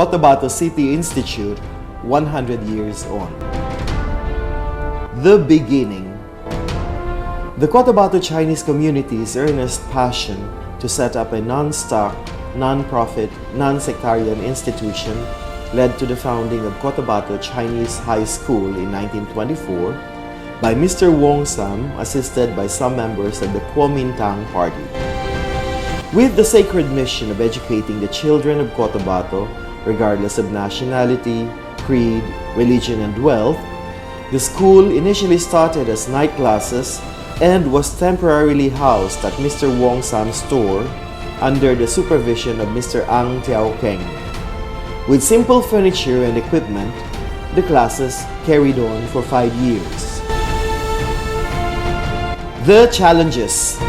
Cotabato City Institute 100 years on. The beginning. The Cotabato Chinese community's earnest passion to set up a non-stock, non-profit, non-sectarian institution led to the founding of Cotabato Chinese High School in 1924 by Mr. Wong Sam, assisted by some members of the Kuomintang Party. With the sacred mission of educating the children of Cotabato, regardless of nationality, creed, religion, and wealth, the school initially started as night classes and was temporarily housed at Mr. Wong Sam's store under the supervision of Mr. Ang Tiao Keng. With simple furniture and equipment, the classes carried on for 5 years. The challenges.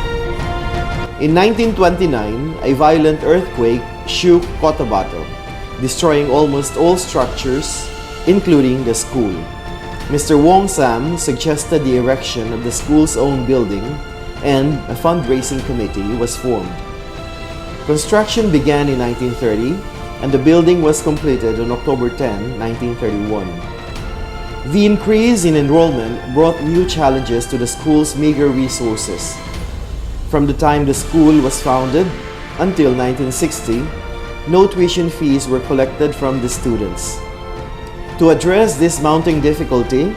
In 1929, a violent earthquake shook Cotabato, destroying almost all structures, including the school. Mr. Wong Sam suggested the erection of the school's own building, and a fundraising committee was formed. Construction began in 1930, and the building was completed on October 10, 1931. The increase in enrollment brought new challenges to the school's meager resources. From the time the school was founded until 1960, no tuition fees were collected from the students. To address this mounting difficulty,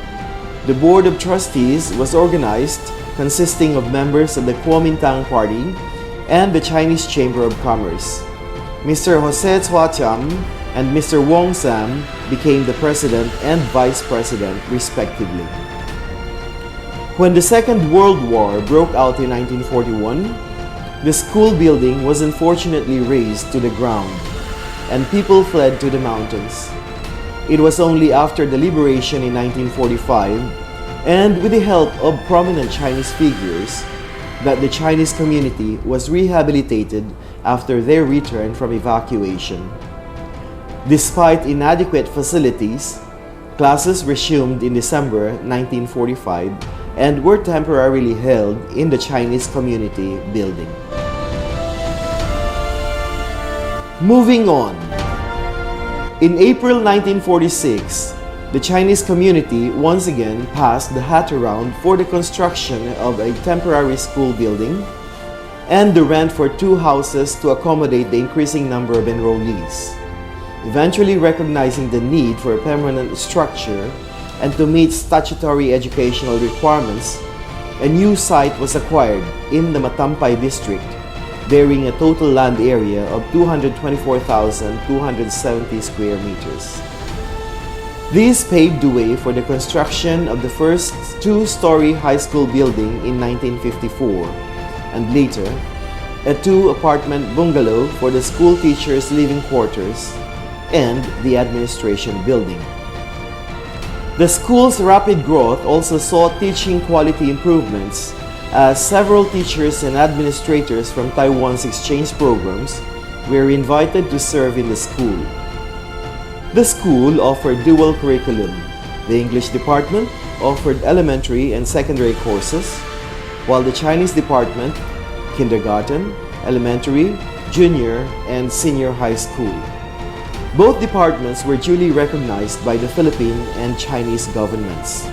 the Board of Trustees was organized, consisting of members of the Kuomintang Party and the Chinese Chamber of Commerce. Mr. Jose Chuacham and Mr. Wong Sam became the president and vice president, respectively. When the Second World War broke out in 1941, the school building was unfortunately razed to the ground, and people fled to the mountains. It was only after the liberation in 1945, and with the help of prominent Chinese figures, that the Chinese community was rehabilitated after their return from evacuation. Despite inadequate facilities, classes resumed in December 1945 and were temporarily held in the Chinese community building. Moving on. In April 1946, the Chinese community once again passed the hat around for the construction of a temporary school building and the rent for 2 houses to accommodate the increasing number of enrollees. Eventually recognizing the need for a permanent structure and to meet statutory educational requirements, a new site was acquired in the Matampay district, bearing a total land area of 224,270 square meters. This paved the way for the construction of the first 2-story high school building in 1954, and later, a 2-apartment bungalow for the school teachers' living quarters and the administration building. The school's rapid growth also saw teaching quality improvements, as several teachers and administrators from Taiwan's exchange programs were invited to serve in the school. The school offered dual curriculum. The English department offered elementary and secondary courses, while the Chinese department, kindergarten, elementary, junior, and senior high school. Both departments were duly recognized by the Philippine and Chinese governments.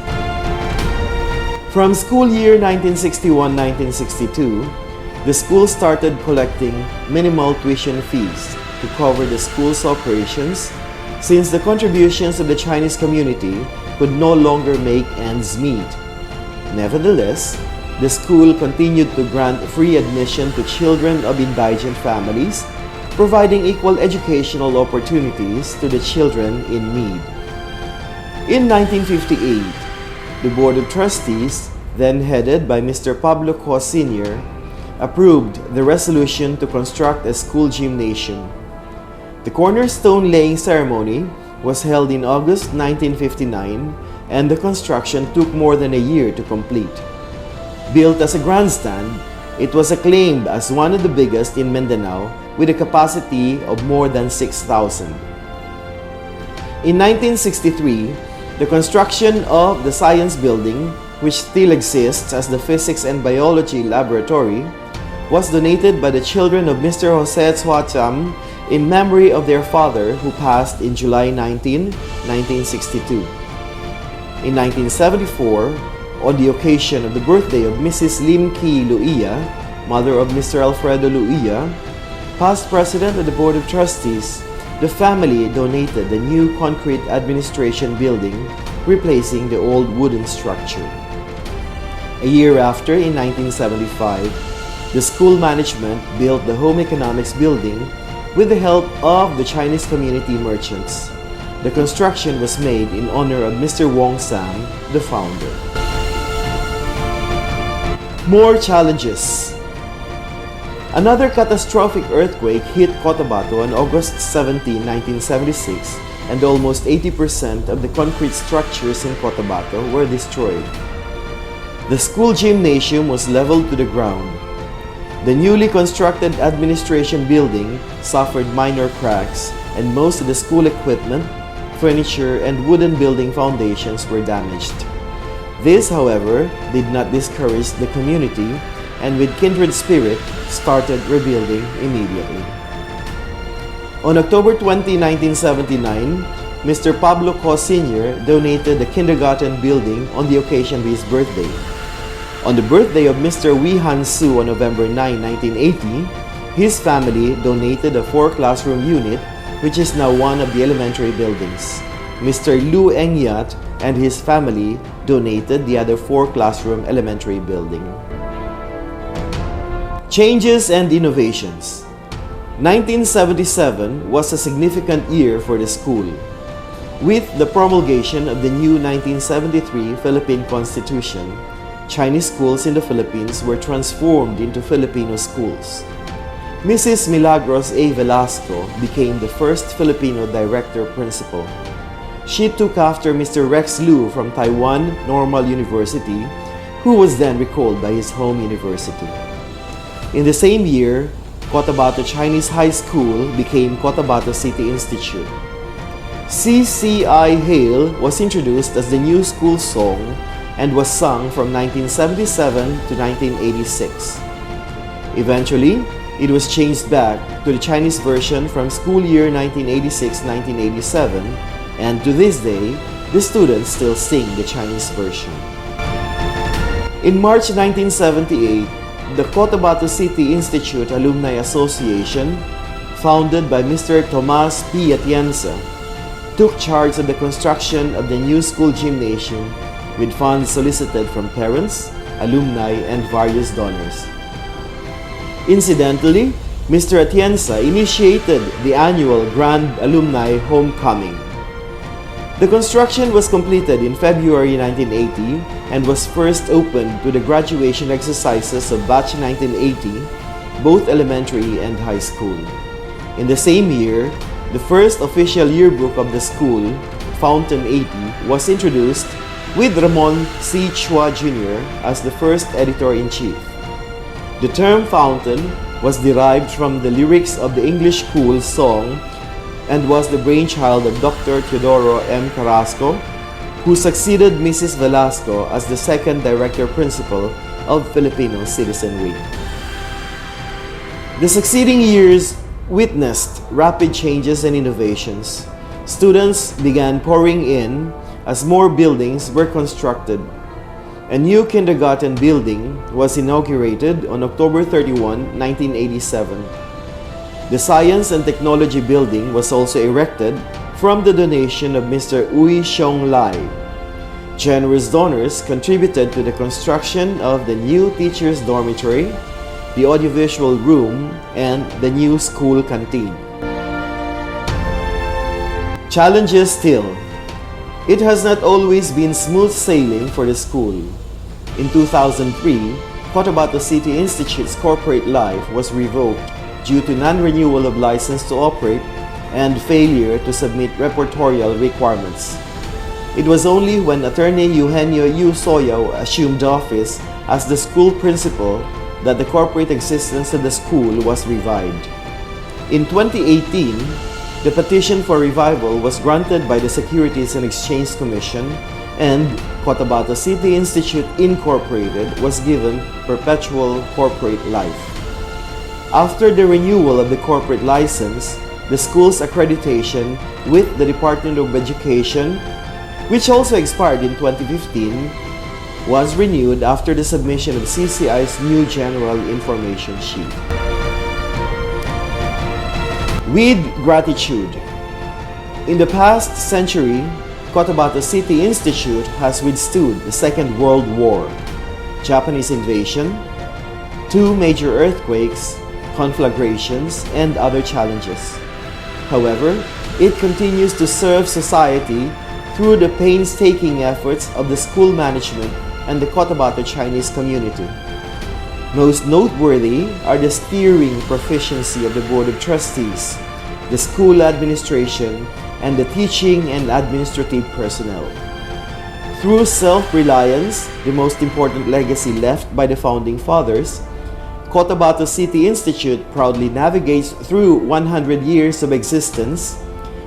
From school year 1961-1962, the school started collecting minimal tuition fees to cover the school's operations, since the contributions of the Chinese community could no longer make ends meet. Nevertheless, the school continued to grant free admission to children of indigent families, providing equal educational opportunities to the children in need. In 1958, the Board of Trustees, then headed by Mr. Pablo Co Sr., approved the resolution to construct a school gymnasium. The cornerstone laying ceremony was held in August 1959, and the construction took more than a year to complete. Built as a grandstand, it was acclaimed as one of the biggest in Mindanao, with a capacity of more than 6,000. In 1963, the construction of the Science Building, which still exists as the Physics and Biology Laboratory, was donated by the children of Mr. Jose Chuacham in memory of their father who passed in July 19, 1962. In 1974, on the occasion of the birthday of Mrs. Lim Ki Luia, mother of Mr. Alfredo Luia, past president of the Board of Trustees, the family donated the new concrete administration building, replacing the old wooden structure. A year after, in 1975, the school management built the Home Economics Building with the help of the Chinese community merchants. The construction was made in honor of Mr. Wong Sam, the founder. More challenges. Another catastrophic earthquake hit Cotabato on August 17, 1976, and almost 80% of the concrete structures in Cotabato were destroyed. The school gymnasium was leveled to the ground. The newly constructed administration building suffered minor cracks, and most of the school equipment, furniture, and wooden building foundations were damaged. This, however, did not discourage the community, and with kindred spirit, started rebuilding immediately. On October 20, 1979, Mr. Pablo Co Sr. donated the kindergarten building on the occasion of his birthday. On the birthday of Mr. Wee Han Su on November 9, 1980, his family donated a 4-classroom unit, which is now one of the elementary buildings. Mr. Lu Eng Yat and his family donated the other 4-classroom elementary building. Changes and innovations. 1977 was a significant year for the school. With the promulgation of the new 1973 Philippine Constitution, Chinese schools in the Philippines were transformed into Filipino schools. Mrs. Milagros A. Velasco became the first Filipino director principal. She took after Mr. Rex Liu from Taiwan Normal University, who was then recalled by his home university. In the same year, Cotabato Chinese High School became Cotabato City Institute. CCI Hail was introduced as the new school song and was sung from 1977 to 1986. Eventually, it was changed back to the Chinese version from school year 1986-1987, and to this day, the students still sing the Chinese version. In March 1978, the Cotabato City Institute Alumni Association, founded by Mr. Tomas P. Atienza, took charge of the construction of the new school gymnasium with funds solicited from parents, alumni, and various donors. Incidentally, Mr. Atienza initiated the annual Grand Alumni Homecoming. The construction was completed in February 1980 and was first opened to the graduation exercises of Batch 1980, both elementary and high school. In the same year, the first official yearbook of the school, Fountain 80, was introduced with Ramon C. Chua Jr. as the first editor-in-chief. The term fountain was derived from the lyrics of the English school song and was the brainchild of Dr. Teodoro M. Carrasco, who succeeded Mrs. Velasco as the second director principal of Filipino Citizenry. The succeeding years witnessed rapid changes and innovations. Students began pouring in as more buildings were constructed. A new kindergarten building was inaugurated on October 31, 1987. The Science and Technology Building was also erected from the donation of Mr. Uy Xiong Lai. Generous donors contributed to the construction of the new teacher's dormitory, the audiovisual room, and the new school canteen. Challenges still. It has not always been smooth sailing for the school. In 2003, Cotabato City Institute's corporate life was revoked due to non-renewal of license to operate and failure to submit reportorial requirements. It was only when Attorney Eugenio U. Soyao assumed office as the school principal that the corporate existence of the school was revived. In 2018, the petition for revival was granted by the Securities and Exchange Commission, and Cotabato City Institute Incorporated was given perpetual corporate life. After the renewal of the corporate license, the school's accreditation with the Department of Education, which also expired in 2015, was renewed after the submission of CCI's new General Information Sheet. With gratitude. In the past century, Cotabato City Institute has withstood the Second World War, Japanese invasion, 2 major earthquakes, conflagrations, and other challenges. However, it continues to serve society through the painstaking efforts of the school management and the Cotabato Chinese community. Most noteworthy are the steering proficiency of the Board of Trustees, the school administration, and the teaching and administrative personnel. Through self-reliance, the most important legacy left by the Founding Fathers, Cotabato City Institute proudly navigates through 100 years of existence,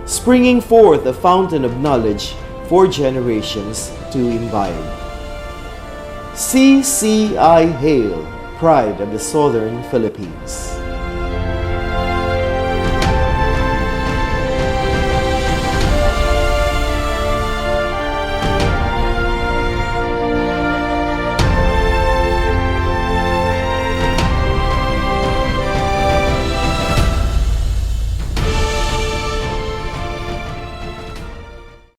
springing forth a fountain of knowledge for generations to imbibe. CCI Hail, pride of the Southern Philippines.